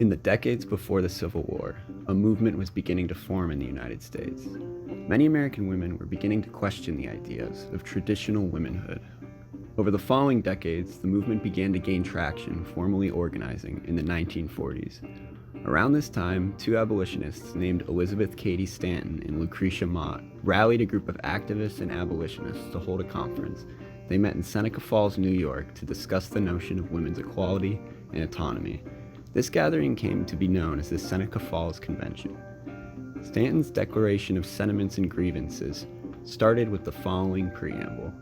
In the decades before the Civil War, a movement was beginning to form in the United States. Many American women were beginning to question the ideas of traditional womanhood. Over the following decades, the movement began to gain traction, formally organizing in the 1940s. Around this time, two abolitionists named Elizabeth Cady Stanton and Lucretia Mott rallied a group of activists and abolitionists to hold a conference. They met in Seneca Falls, New York, to discuss the notion of women's equality and autonomy. This gathering came to be known as the Seneca Falls Convention. Stanton's Declaration of Sentiments and Grievances started with the following preamble.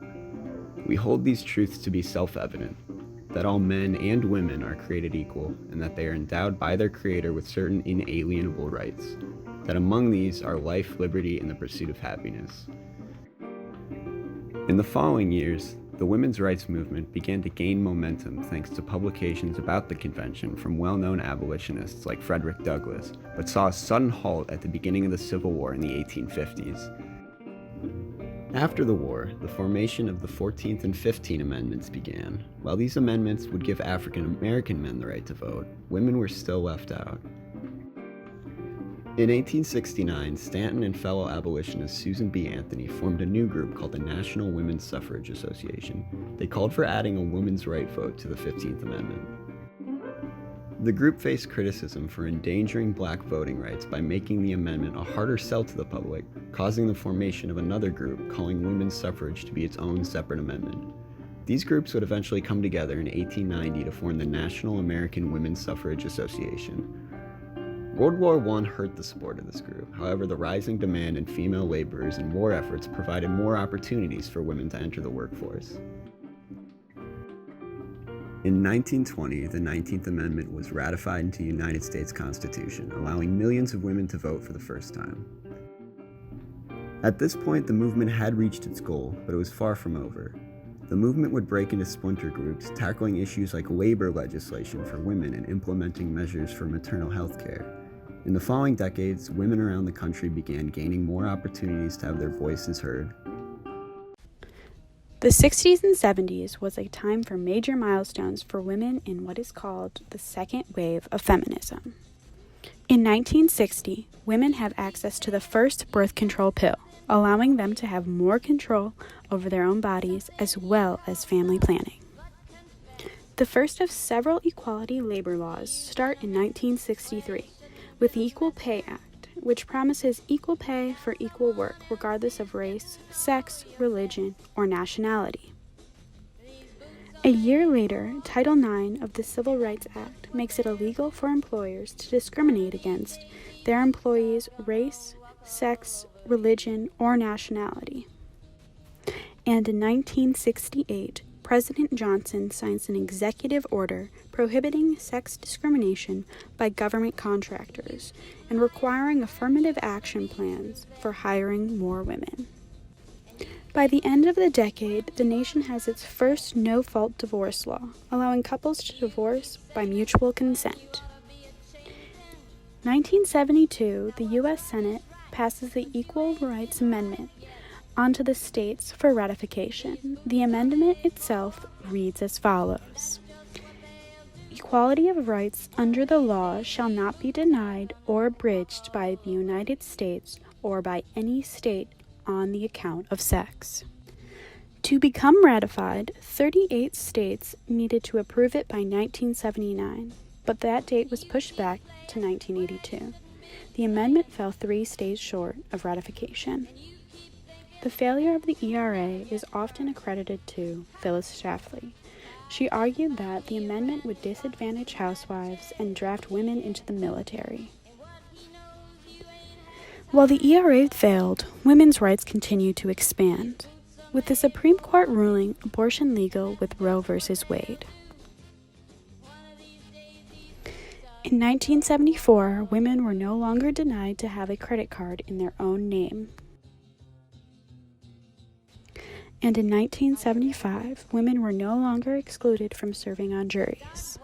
We hold these truths to be self-evident, that all men and women are created equal, and that they are endowed by their Creator with certain inalienable rights, that among these are life, liberty, and the pursuit of happiness. In the following years, the women's rights movement began to gain momentum thanks to publications about the convention from well-known abolitionists like Frederick Douglass, but saw a sudden halt at the beginning of the Civil War in the 1850s. After the war, the formation of the 14th and 15th Amendments began. While these amendments would give African American men the right to vote, women were still left out. In 1869, Stanton and fellow abolitionist Susan B. Anthony formed a new group called the National Women's Suffrage Association. They called for adding a woman's right vote to the 15th Amendment. The group faced criticism for endangering black voting rights by making the amendment a harder sell to the public, causing the formation of another group calling women's suffrage to be its own separate amendment. These groups would eventually come together in 1890 to form the National American Women's Suffrage Association. World War I hurt the support of this group. However, the rising demand in female laborers and war efforts provided more opportunities for women to enter the workforce. In 1920, the 19th Amendment was ratified into the United States Constitution, allowing millions of women to vote for the first time. At this point, the movement had reached its goal, but it was far from over. The movement would break into splinter groups, tackling issues like labor legislation for women and implementing measures for maternal health care. In the following decades, women around the country began gaining more opportunities to have their voices heard. The 60s and 70s was a time for major milestones for women in what is called the second wave of feminism. In 1960, women have access to the first birth control pill, allowing them to have more control over their own bodies as well as family planning. The first of several equality labor laws start in 1963 with the Equal Pay Act, which promises equal pay for equal work regardless of race, sex, religion, or nationality. A year later, Title IX of the Civil Rights Act makes it illegal for employers to discriminate against their employees' race, sex, religion, or nationality. And in 1968, President Johnson signs an executive order prohibiting sex discrimination by government contractors and requiring affirmative action plans for hiring more women. By the end of the decade, the nation has its first no-fault divorce law, allowing couples to divorce by mutual consent. 1972, the U.S. Senate passes the Equal Rights Amendment onto the states for ratification. The amendment itself reads as follows. Equality of rights under the law shall not be denied or abridged by the United States or by any state on the account of sex. To become ratified, 38 states needed to approve it by 1979, but that date was pushed back to 1982. The amendment fell 3 states short of ratification. The failure of the ERA is often accredited to Phyllis Schlafly. She argued that the amendment would disadvantage housewives and draft women into the military. While the ERA failed, women's rights continued to expand, with the Supreme Court ruling abortion legal with Roe v. Wade. In 1974, women were no longer denied to have a credit card in their own name. And in 1975, women were no longer excluded from serving on juries.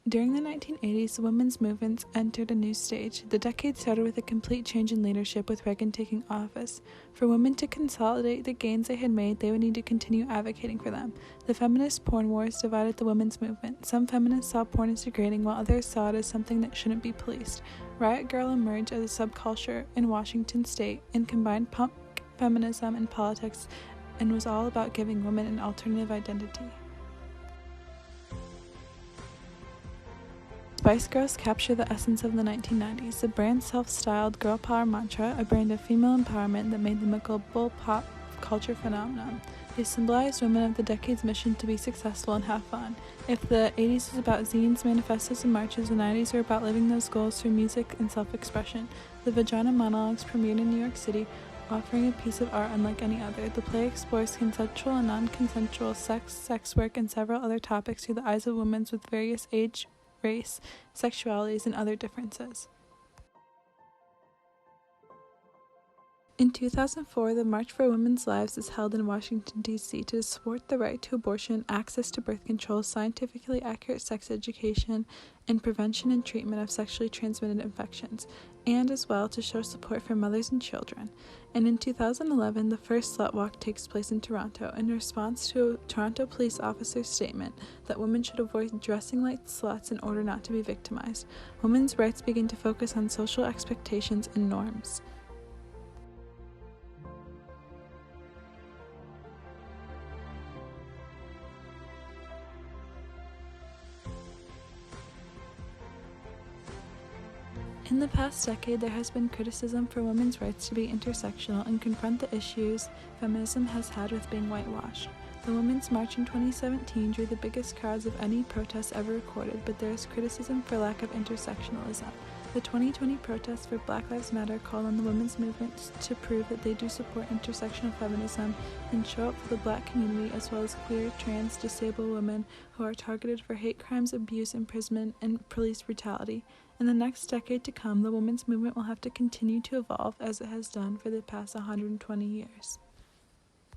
During the 1980s, the women's movements entered a new stage. The decade started with a complete change in leadership, with Reagan taking office. For women to consolidate the gains they had made, they would need to continue advocating for them. The feminist porn wars divided the women's movement. Some feminists saw porn as degrading, while others saw it as something that shouldn't be policed. Riot Girl emerged as a subculture in Washington state and combined punk feminism and politics, and was all about giving women an alternative identity. Spice Girls capture the essence of the 1990s. The brand's self-styled girl power mantra, a brand of female empowerment that made them a global pop culture phenomenon. They symbolized women of the decade's mission to be successful and have fun. If the 80s was about zines, manifestos, and marches, the 90s were about living those goals through music and self-expression. The Vagina Monologues premiered in New York City, offering a piece of art unlike any other. The play explores consensual and non-consensual sex work, and several other topics through the eyes of women with various age, race, sexualities, and other differences. In 2004, the March for Women's Lives is held in Washington, D.C. to support the right to abortion, access to birth control, scientifically accurate sex education, and prevention and treatment of sexually transmitted infections, and as well to show support for mothers and children. And in 2011, the first slut walk takes place in Toronto in response to a Toronto police officer's statement that women should avoid dressing like sluts in order not to be victimized. Women's rights begin to focus on social expectations and norms. In the past decade, there has been criticism for women's rights to be intersectional and confront the issues feminism has had with being whitewashed. The Women's March in 2017 drew the biggest crowds of any protest ever recorded, but there is criticism for lack of intersectionalism. The 2020 protests for Black Lives Matter called on the women's movement to prove that they do support intersectional feminism and show up for the Black community, as well as queer, trans, disabled women who are targeted for hate crimes, abuse, imprisonment, and police brutality. In the next decade to come, the women's movement will have to continue to evolve as it has done for the past 120 years.